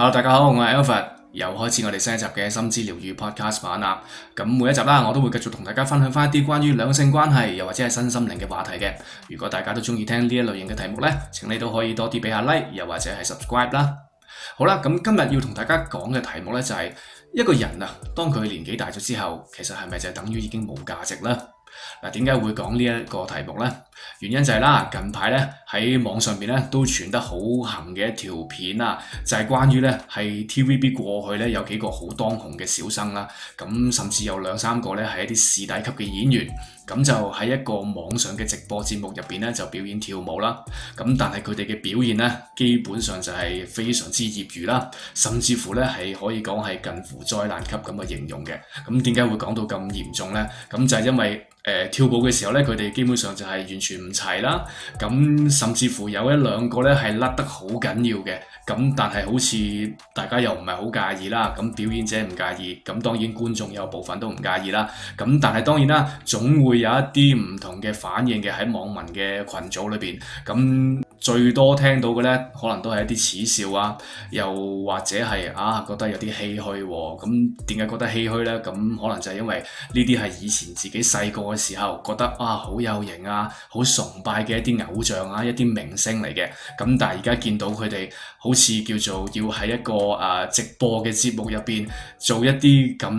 Hello，大家好，我係 Alfred，又開始我哋新一集嘅心之療癒 Podcast 版啦。咁每一集啦，我都會繼續同大家分享翻一啲關於兩性關係，又或者係身心靈嘅話題嘅。如果大家都中意聽呢一類型嘅題目呢，請你都可以多啲俾下 like，又或者係 subscribe 啦。好啦，咁今日要同大家講嘅題目呢，就係一個人啊，當佢年紀大咗之後，其實係咪就等於已經冇價值呢？嗱，點解會講呢一個題目呢？原因就係啦，近排咧喺網上邊咧都傳得好行嘅一條片啊，就係關於咧係 TVB 過去咧有幾個好當紅嘅小生啦，咁甚至有2-3個咧係一啲視帝級嘅演員，咁就喺一個網上嘅直播節目入邊咧就表演跳舞啦，咁但係佢哋嘅表現咧基本上就係非常之業餘啦，甚至乎咧係可以講係近乎災難級咁嘅形容嘅。咁點解會講到咁嚴重咧？咁就係因為跳舞嘅時候咧，佢哋基本上就係完全唔齊啦，咁甚至乎有1-2個咧係甩得好緊要嘅，咁但係好似大家又唔係好介意啦，咁表演者唔介意，咁當然觀眾有部分都唔介意啦，咁但係當然啦，總會有一啲唔同嘅反應嘅喺網民嘅群組裏邊，咁最多聽到嘅咧可能都係一啲恥笑啊，又或者係覺得有啲唏噓喎，咁點解覺得唏噓咧？咁可能就係因為呢啲係以前自己細個嘅時候覺得好有型啊，好崇拜嘅一啲偶像啊，一啲明星嚟嘅，咁但係而家見到佢哋好似叫做要喺一個直播嘅節目入邊做一啲咁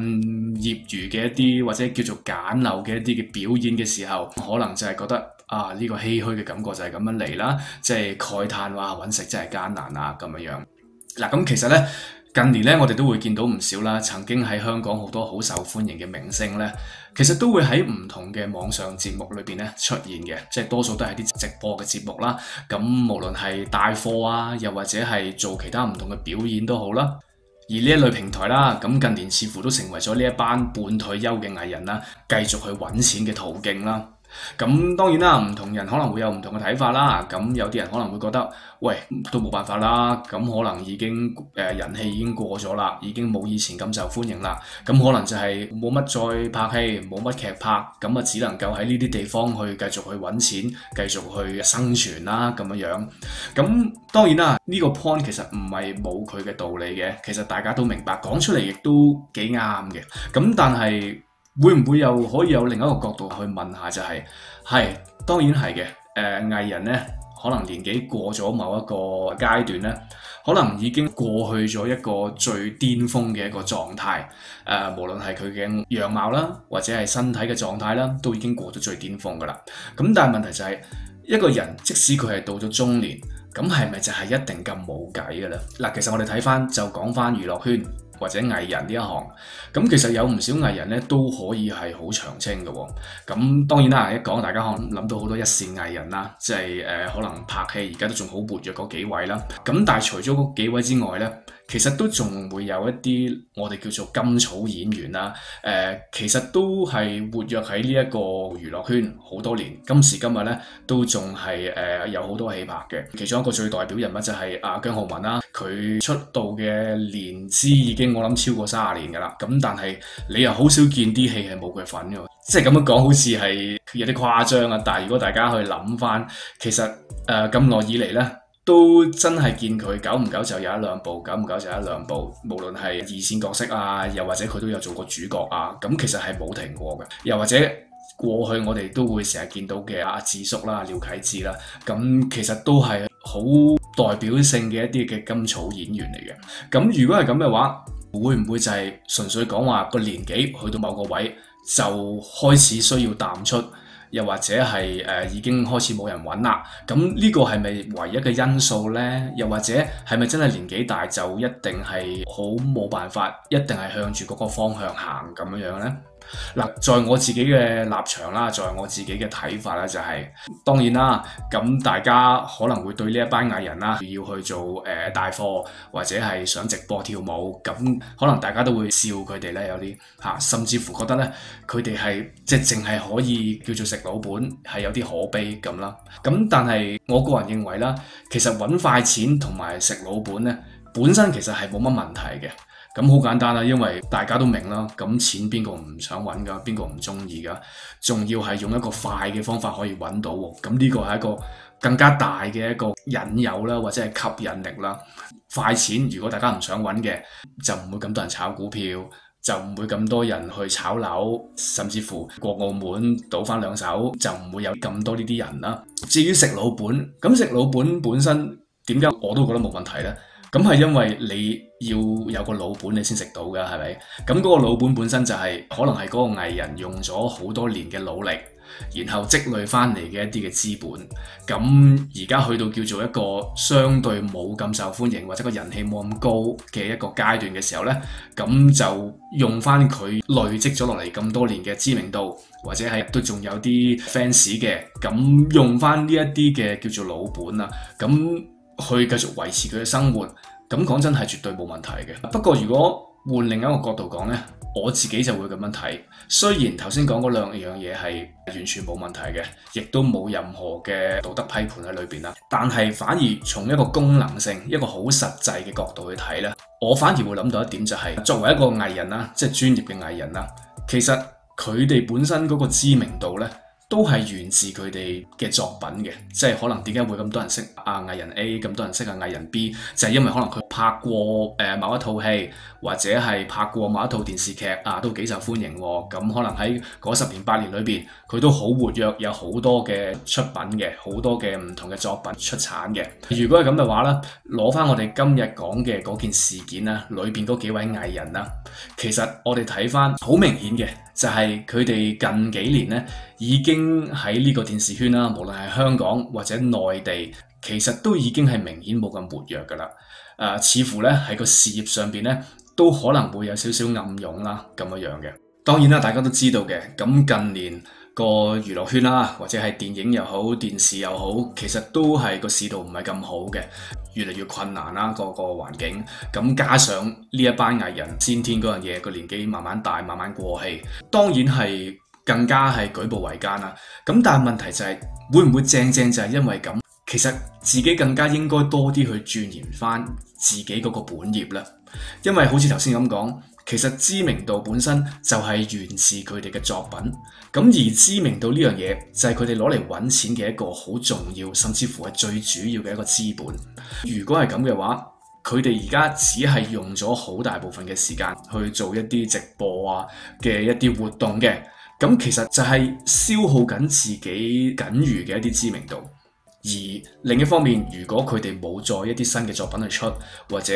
業餘嘅一啲或者叫做簡陋嘅一啲嘅表演嘅時候，可能就係覺得呢個唏噓嘅感覺就係咁樣嚟啦，即係慨嘆話揾食真係艱難啊咁樣樣。嗱，咁其實咧近年咧我哋都會見到唔少啦，曾經喺香港好多好受歡迎嘅明星咧，其實都會喺唔同嘅網上節目裏邊咧出現嘅，即係多數都係啲直播嘅節目啦。咁無論係帶貨啊，又或者係做其他唔同嘅表演都好啦。而呢一類平台啦，咁近年似乎都成為咗呢一班半退休嘅藝人啦，繼續去揾錢嘅途徑啦。咁當然啦，唔同人可能會有唔同嘅睇法啦。咁有啲人可能會覺得，喂，都冇辦法啦。咁可能已經人氣已經過咗啦，已經冇以前咁受歡迎啦。咁可能就係冇乜再拍戲，冇乜劇拍，咁只能夠喺呢啲地方去繼續去揾錢，繼續去生存啦咁樣樣。咁當然啦，呢個 point 其實唔係冇佢嘅道理嘅。其實大家都明白，講出嚟亦都幾啱嘅。咁但係會唔會又可以有另一個角度去問下，就係當然係嘅。藝人咧可能年紀過咗某一個階段咧，可能已經過去咗一個最巔峰嘅一個狀態。無論係佢嘅樣貌啦，或者係身體嘅狀態啦，都已經過咗最巔峰噶啦。咁但係問題就係，一個人即使佢係到咗中年，咁係咪就係一定咁冇計嘅咧？嗱，其實我哋睇翻就講翻娛樂圈或者藝人呢一行，咁其實有唔少藝人咧都可以係好長青嘅喎。咁當然啦，一講大家可能諗到好多一線藝人啦，即係可能拍戲而家都仲好活躍嗰幾位啦。咁但係除咗嗰幾位之外咧，其實都仲會有一啲我哋叫做甘草演員啦。其實都係活躍喺呢一個娛樂圈好多年，今時今日咧都仲係有好多戲拍嘅。其中一個最代表人物就係姜浩文啦，佢出道嘅年資已經我諗超過30年㗎啦。咁但係你又好少見啲戲係冇佢份嘅，即係咁樣講好似係有啲誇張啊。但係如果大家去諗翻，其實咁耐以嚟咧，都真係見佢久唔久就有1-2部，久唔久就有1-2部，無論係二線角色啊，又或者佢都有做過主角啊，咁其實係冇停過嘅。又或者過去我哋都會成日見到嘅阿智叔啦、廖啟智啦，咁其實都係好代表性嘅一啲嘅甘草演員嚟嘅。咁如果係咁嘅話，會唔會就係純粹講話個年紀去到某個位就開始需要淡出？又或者係已經開始冇人揾啦，咁呢個係咪唯一嘅因素呢？又或者係咪真係年紀大就一定係好冇辦法，一定係向住嗰個方向行咁樣呢？嗱，在我自己嘅立場啦，在我自己嘅睇法啦，就係當然啦，咁大家可能會對呢一班藝人啦，要去做帶貨或者係上直播跳舞，咁可能大家都會笑佢哋咧，有啲甚至乎覺得咧佢哋係即係淨係可以叫做食老本，係有啲可悲咁啦。咁但係我個人認為啦，其實揾快錢同埋食老本咧，本身其實係冇乜問題嘅。咁好簡單啦，因為大家都明啦，咁錢邊個唔想揾噶，邊個唔中意噶，仲要係用一個快嘅方法可以揾到喎，咁呢個係一個更加大嘅一個引誘啦，或者係吸引力啦。快錢，如果大家唔想揾嘅，就唔會咁多人炒股票，就唔會咁多人去炒樓，甚至乎過澳門賭翻2手，就唔會有咁多呢啲人啦。至於食老本，咁食老本本身點解我都覺得冇問題呢？咁係因為你要有個老本你先食到㗎，係咪？咁嗰個老本本身就係可能係嗰個藝人用咗好多年嘅努力，然後積累翻嚟嘅一啲嘅資本。咁而家去到叫做一個相對冇咁受歡迎或者個人氣冇咁高嘅一個階段嘅時候呢，咁就用翻佢累積咗落嚟咁多年嘅知名度，或者係都仲有啲 fans 嘅，咁用翻呢一啲嘅叫做老本啊，咁去繼續維持佢嘅生活，咁講真係絕對冇問題嘅。不過如果換另一個角度講呢，我自己就會咁樣睇。雖然頭先講嗰兩樣嘢係完全冇問題嘅，亦都冇任何嘅道德批判喺裏邊啦，但係反而從一個功能性、一個好實際嘅角度去睇呢，我反而會諗到一點就係，作為一個藝人啦，即係專業嘅藝人啦，其實佢哋本身嗰個知名度呢，都係源自佢哋嘅作品嘅，即係可能點解會咁多人識藝人 A， 咁多人識藝人 B， 就係因為可能佢拍過某一套戲，或者係拍過某一套電視劇都幾受歡迎喎。咁可能喺嗰10年8年裏邊，佢都好活躍，有好多嘅出品嘅，好多嘅唔同嘅作品出產嘅。如果係咁嘅話咧，攞翻我哋今日講嘅嗰件事件啦，裏邊嗰幾位藝人啦，其實我哋睇翻好明顯嘅，就係佢哋近幾年咧已經喺呢個電視圈啦，無論係香港或者內地，其實都已經係明顯冇咁活躍噶啦。似乎咧喺個事業上邊咧都可能會有少少暗湧啦咁樣嘅。當然啦，大家都知道嘅，咁近年個娛樂圈啦，或者係電影又好，電視又好，其實都係個市道唔係咁好嘅，越嚟越困難啦個環境。咁加上呢一班藝人先天嗰樣嘢，個年紀慢慢大，慢慢過氣，當然係更加係舉步維艱啦。咁但係問題就係，會唔會正就係因為咁，其實自己更加應該多啲去鑽研翻自己嗰個本業呢？因為好似頭先咁講，其實知名度本身就係源自佢哋嘅作品，咁而知名度呢樣嘢就係佢哋攞嚟揾錢嘅一個好重要，甚至乎係最主要嘅一個資本。如果係咁嘅話，佢哋而家只係用咗好大部分嘅時間去做一啲直播嘅一啲活動嘅，咁其實就係消耗緊自己僅餘嘅一啲知名度。而另一方面，如果佢哋冇再一啲新嘅作品去出，或者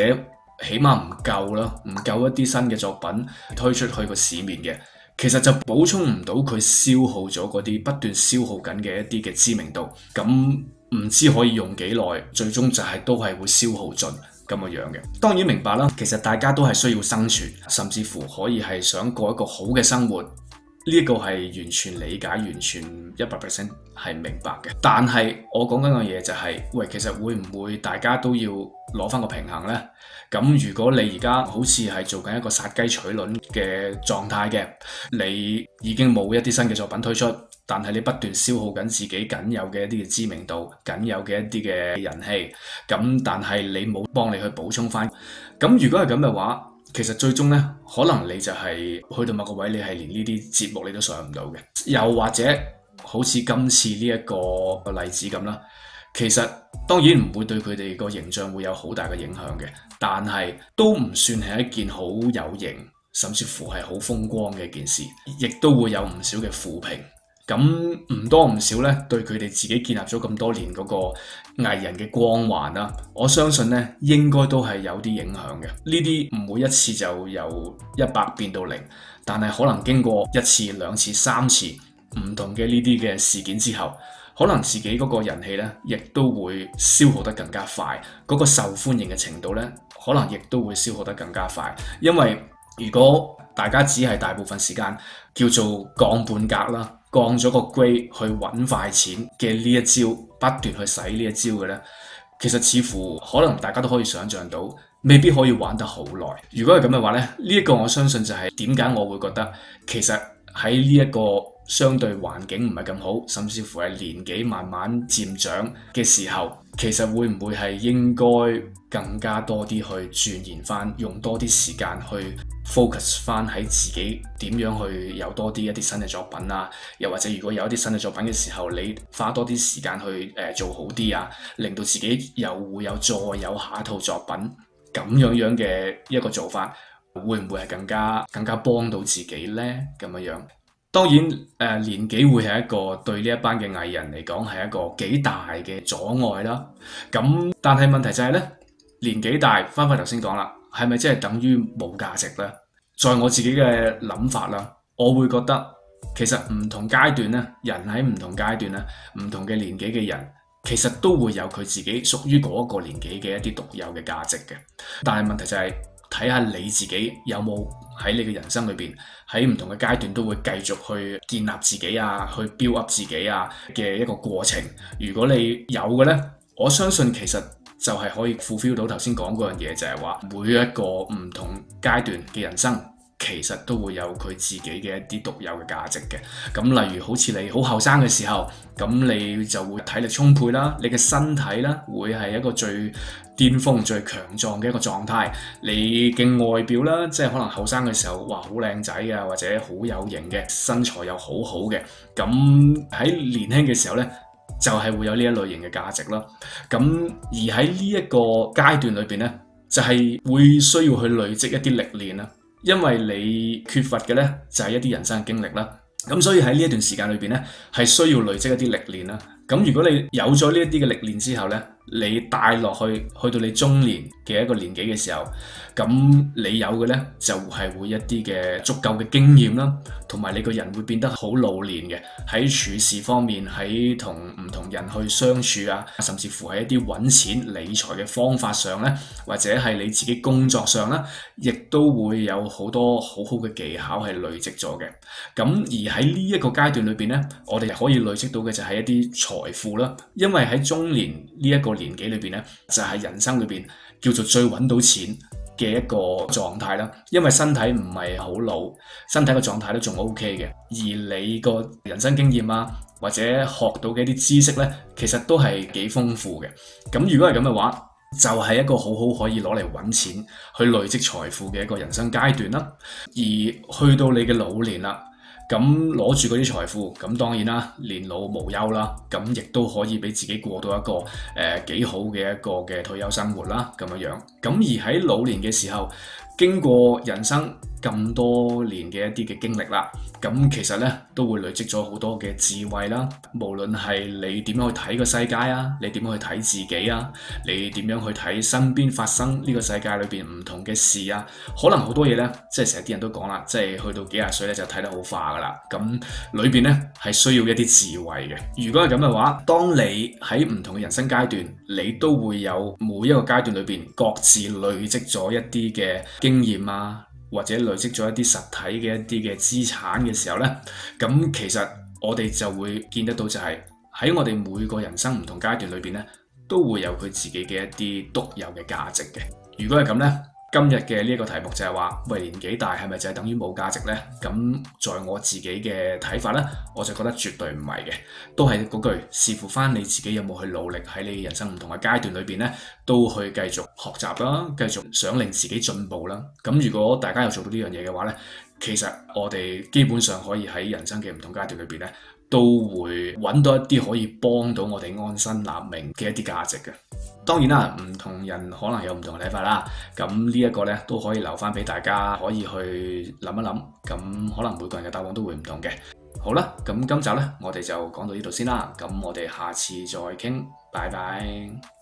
起碼唔夠啦，唔夠一啲新嘅作品推出去個市面嘅，其實就補充唔到佢消耗咗嗰啲不斷消耗緊嘅一啲嘅知名度。咁唔知可以用幾耐，最終就係都係會消耗盡咁嘅樣嘅。當然明白啦，其實大家都係需要生存，甚至乎可以係想過一個好嘅生活。呢一個係完全理解，完全100%係明白嘅。但係我講緊嘅嘢就係，喂，其實會唔會大家都要攞翻個平衡呢？咁如果你而家好似係做緊一個殺雞取卵嘅狀態嘅，你已經冇一啲新嘅作品推出，但係你不斷消耗緊自己僅有嘅一啲嘅知名度，僅有嘅一啲嘅人氣，咁但係你冇幫你去補充翻。咁如果係咁嘅話，其實最終呢，可能你就係去到某個位，你係連呢啲節目你都上唔到嘅。又或者好似今次呢一個例子咁啦，其實當然唔會對佢哋個形象會有好大嘅影響嘅，但係都唔算係一件好有型，甚至乎係好風光嘅一件事，亦都會有唔少嘅負評。咁唔多唔少咧，對佢哋自己建立咗咁多年嗰個藝人嘅光環啦，我相信咧應該都係有啲影響嘅。呢啲唔會一次就由100變到0，但係可能經過1次、2次、3次唔同嘅呢啲嘅事件之後，可能自己嗰個人氣咧，亦都會消耗得更加快，嗰個受歡迎嘅程度咧，可能亦都會消耗得更加快。因為如果大家只係大部分時間叫做降半格啦，降咗個 grade 去揾快錢嘅呢一招，不斷去使呢一招嘅呢，其實似乎可能大家都可以想象到，未必可以玩得好耐。如果係咁嘅話呢，呢一個我相信就係點解我會覺得其實喺呢一個相對環境唔係咁好，甚至乎係年紀慢慢漸長嘅時候，其實會唔會係應該更加多啲去鑽研翻，用多啲時間去 focus 翻喺自己點樣去有多啲一啲新嘅作品啊？又或者如果有一啲新嘅作品嘅時候，你花多啲時間去做好啲啊，令到自己又會有再有下一套作品咁樣嘅一個做法，會唔會係更加幫到自己呢？咁樣。當然，年紀會係一個對呢一班嘅藝人嚟講係一個幾大嘅阻礙啦。咁但係問題就係呢，年紀大，翻返頭先講啦，係咪真係等於冇價值呢？在我自己嘅諗法啦，我會覺得其實唔同階段呢，人喺唔同階段呢，唔同嘅年紀嘅人，其實都會有佢自己屬於嗰個年紀嘅一啲獨有嘅價值嘅。但係問題就係睇下你自己有冇喺你嘅人生裏邊，喺唔同嘅階段都會繼續去建立自己啊，去 build up 自己啊嘅一個過程。如果你有嘅呢，我相信其實就係可以 fulfill 到頭先講嗰樣嘢，就係話每一個唔同階段嘅人生，其實都會有佢自己嘅一啲獨有嘅價值嘅。咁例如好似你好後生嘅時候，咁你就會體力充沛啦，你嘅身體啦會係一個最巔峰、最強壯嘅一個狀態。你嘅外表啦，即係可能後生嘅時候，哇好靚仔啊，或者好有型嘅，身材又好好嘅。咁喺年輕嘅時候呢，就係會有呢一類型嘅價值啦。咁而喺呢一個階段裏邊呢，就係會需要去累積一啲歷練啦。因為你缺乏嘅呢，就係一啲人生嘅經歷啦。咁所以喺呢一段時間裏邊呢，係需要累積一啲歷練啦。咁如果你有咗呢一啲嘅歷練之後呢，你帶落去到你中年嘅一個年紀嘅時候，咁你有嘅呢，就係會一啲嘅足夠嘅經驗啦，同埋你個人會變得好老練嘅，喺處事方面，喺同唔同人去相處啊，甚至乎喺一啲揾錢理財嘅方法上呢，或者係你自己工作上呢，亦都會有好多好好嘅技巧係累積咗嘅。咁而喺呢一個階段裏邊呢，我哋可以累積到嘅就係一啲財富啦。因為喺中年呢一個年紀裏邊呢，就係人生裏邊叫做最揾到錢嘅一個狀態啦。因為身體唔係好老，身體嘅狀態都仲 OK 嘅，而你個人生經驗啊，或者學到嘅一啲知識呢，其實都係幾豐富嘅。咁如果係咁嘅話，就係一個好好可以攞嚟揾錢去累積財富嘅一個人生階段啦。而去到你嘅老年啦，咁攞住嗰啲財富，咁當然啦，年老無憂啦，咁亦都可以俾自己過到一個幾好嘅一個嘅退休生活啦，咁樣樣。咁而喺老年嘅時候，經過人生咁多年嘅一啲嘅經歷啦，咁其實呢都會累積咗好多嘅智慧啦。無論係你點樣去睇個世界啊，你點樣去睇自己啊，你點樣去睇身邊發生呢個世界裏邊唔同嘅事啊，可能好多嘢呢，即係成日啲人都講啦，即係去到幾廿歲呢就睇得好化噶啦。咁裏邊呢係需要一啲智慧嘅。如果係咁嘅話，當你喺唔同嘅人生階段，你都會有每一個階段裏邊各自累積咗一啲嘅經驗啊，或者累積咗一啲實體嘅一啲嘅資產嘅時候呢，咁其實我哋就會見得到，就係喺我哋每個人生唔同階段裏邊呢，都會有佢自己嘅一啲獨有嘅價值嘅。如果係咁呢，今日嘅呢一個題目就係話，喂，年紀大係咪就係等於冇價值呢？咁在我自己嘅睇法呢，我就覺得絕對唔係嘅，都係嗰句，視乎翻你自己有冇去努力喺你人生唔同嘅階段裏邊呢，都去繼續學習啦，繼續想令自己進步啦。咁如果大家有做到呢樣嘢嘅話呢，其實我哋基本上可以喺人生嘅唔同階段裏邊呢，都會揾到一啲可以幫到我哋安身立命嘅一啲價值嘅。當然啦，唔同人可能有唔同嘅睇法啦。咁呢一個呢，都可以留翻俾大家可以去諗一諗。咁可能每個人嘅答案都會唔同嘅。好啦，咁今集呢，我哋就講到呢度先啦。咁我哋下次再傾，拜拜。